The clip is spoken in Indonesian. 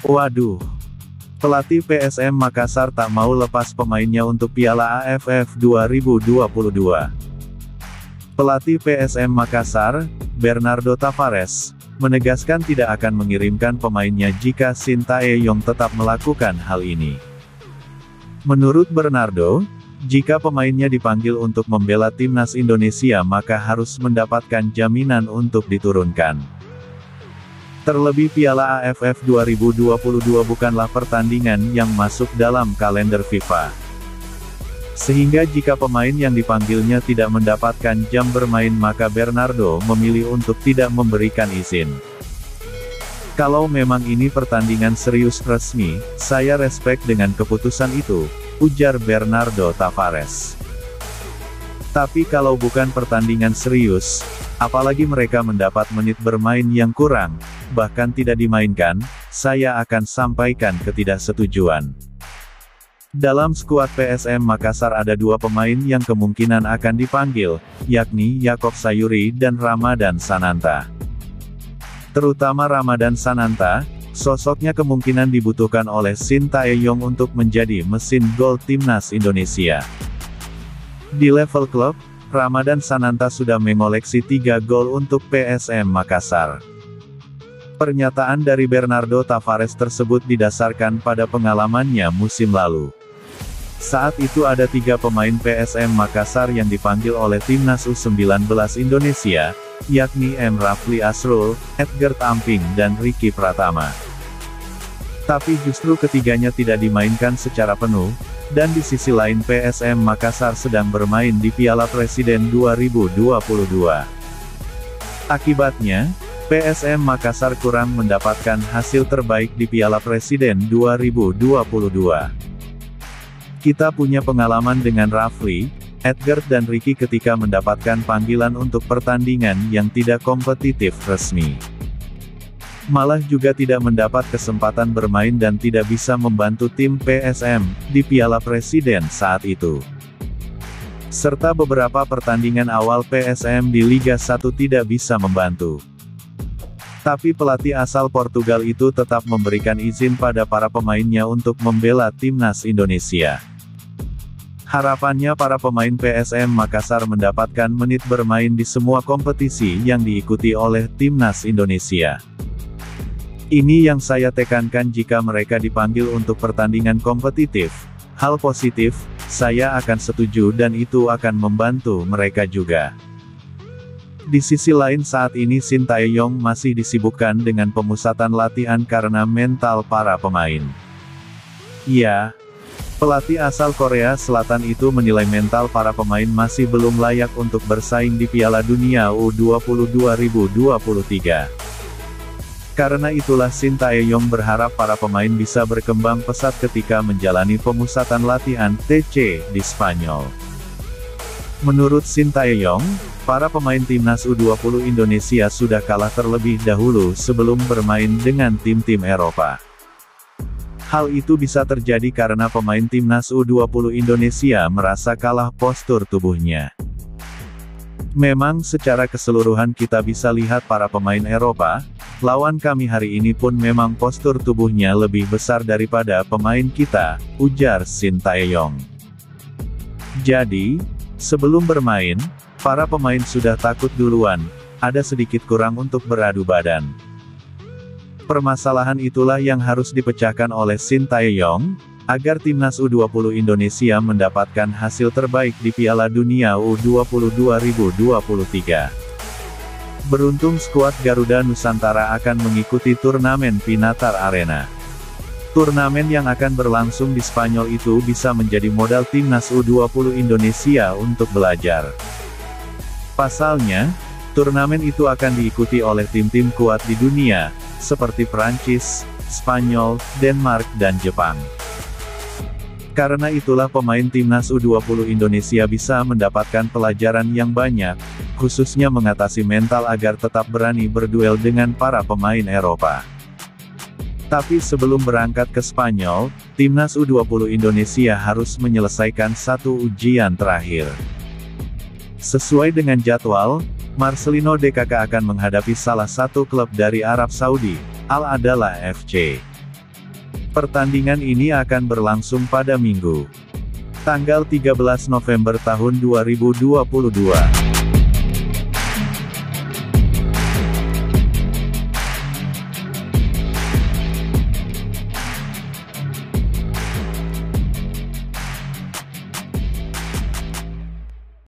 Waduh. Pelatih PSM Makassar tak mau lepas pemainnya untuk Piala AFF 2022. Pelatih PSM Makassar, Bernardo Tavares, menegaskan tidak akan mengirimkan pemainnya jika Sintayong tetap melakukan hal ini. Menurut Bernardo, jika pemainnya dipanggil untuk membela timnas Indonesia maka harus mendapatkan jaminan untuk diturunkan. Terlebih Piala AFF 2022 bukanlah pertandingan yang masuk dalam kalender FIFA. Sehingga jika pemain yang dipanggilnya tidak mendapatkan jam bermain maka Bernardo memilih untuk tidak memberikan izin. Kalau memang ini pertandingan serius resmi, saya respect dengan keputusan itu, ujar Bernardo Tavares. Tapi kalau bukan pertandingan serius, apalagi mereka mendapat menit bermain yang kurang, bahkan tidak dimainkan, saya akan sampaikan ketidaksetujuan. Dalam skuad PSM Makassar ada dua pemain yang kemungkinan akan dipanggil, yakni Yaakob Sayuri dan Ramadan Sananta. Terutama Ramadan Sananta, sosoknya kemungkinan dibutuhkan oleh Sintayong untuk menjadi mesin gol timnas Indonesia. Di level klub, Ramadan Sananta sudah mengoleksi 3 gol untuk PSM Makassar. Pernyataan dari Bernardo Tavares tersebut didasarkan pada pengalamannya musim lalu. Saat itu ada 3 pemain PSM Makassar yang dipanggil oleh Timnas U19 Indonesia, yakni M. Rafli Asrul, Edgar Amping dan Ricky Pratama. Tapi justru ketiganya tidak dimainkan secara penuh, dan di sisi lain PSM Makassar sedang bermain di Piala Presiden 2022. Akibatnya, PSM Makassar kurang mendapatkan hasil terbaik di Piala Presiden 2022. Kita punya pengalaman dengan Rafli, Edgar dan Ricky ketika mendapatkan panggilan untuk pertandingan yang tidak kompetitif resmi. Malah juga tidak mendapat kesempatan bermain dan tidak bisa membantu tim PSM di Piala Presiden saat itu. Serta beberapa pertandingan awal PSM di Liga 1 tidak bisa membantu. Tapi pelatih asal Portugal itu tetap memberikan izin pada para pemainnya untuk membela timnas Indonesia. Harapannya para pemain PSM Makassar mendapatkan menit bermain di semua kompetisi yang diikuti oleh timnas Indonesia. Ini yang saya tekankan jika mereka dipanggil untuk pertandingan kompetitif. Hal positif, saya akan setuju dan itu akan membantu mereka juga. Di sisi lain saat ini Sintayong masih disibukkan dengan pemusatan latihan karena mental para pemain. Ya, pelatih asal Korea Selatan itu menilai mental para pemain masih belum layak untuk bersaing di Piala Dunia U20 2023. Karena itulah Sintayong berharap para pemain bisa berkembang pesat ketika menjalani pemusatan latihan TC di Spanyol. Menurut Sintayong, para pemain timnas U20 Indonesia sudah kalah terlebih dahulu sebelum bermain dengan tim-tim Eropa. Hal itu bisa terjadi karena pemain timnas U20 Indonesia merasa kalah postur tubuhnya. Memang secara keseluruhan kita bisa lihat para pemain Eropa, lawan kami hari ini pun memang postur tubuhnya lebih besar daripada pemain kita, ujar Sintayong. Jadi, sebelum bermain, para pemain sudah takut duluan, ada sedikit kurang untuk beradu badan. Permasalahan itulah yang harus dipecahkan oleh Sintayong, agar timnas U20 Indonesia mendapatkan hasil terbaik di Piala Dunia U20 2023. Beruntung skuad Garuda Nusantara akan mengikuti turnamen Pinatar Arena. Turnamen yang akan berlangsung di Spanyol itu bisa menjadi modal timnas U20 Indonesia untuk belajar. Pasalnya, turnamen itu akan diikuti oleh tim-tim kuat di dunia, seperti Prancis, Spanyol, Denmark dan Jepang. Karena itulah pemain timnas U20 Indonesia bisa mendapatkan pelajaran yang banyak, khususnya mengatasi mental agar tetap berani berduel dengan para pemain Eropa. Tapi sebelum berangkat ke Spanyol, timnas U20 Indonesia harus menyelesaikan satu ujian terakhir. Sesuai dengan jadwal, Marcelino DKK akan menghadapi salah satu klub dari Arab Saudi, Al Adalah FC. Pertandingan ini akan berlangsung pada Minggu, tanggal 13 November tahun 2022.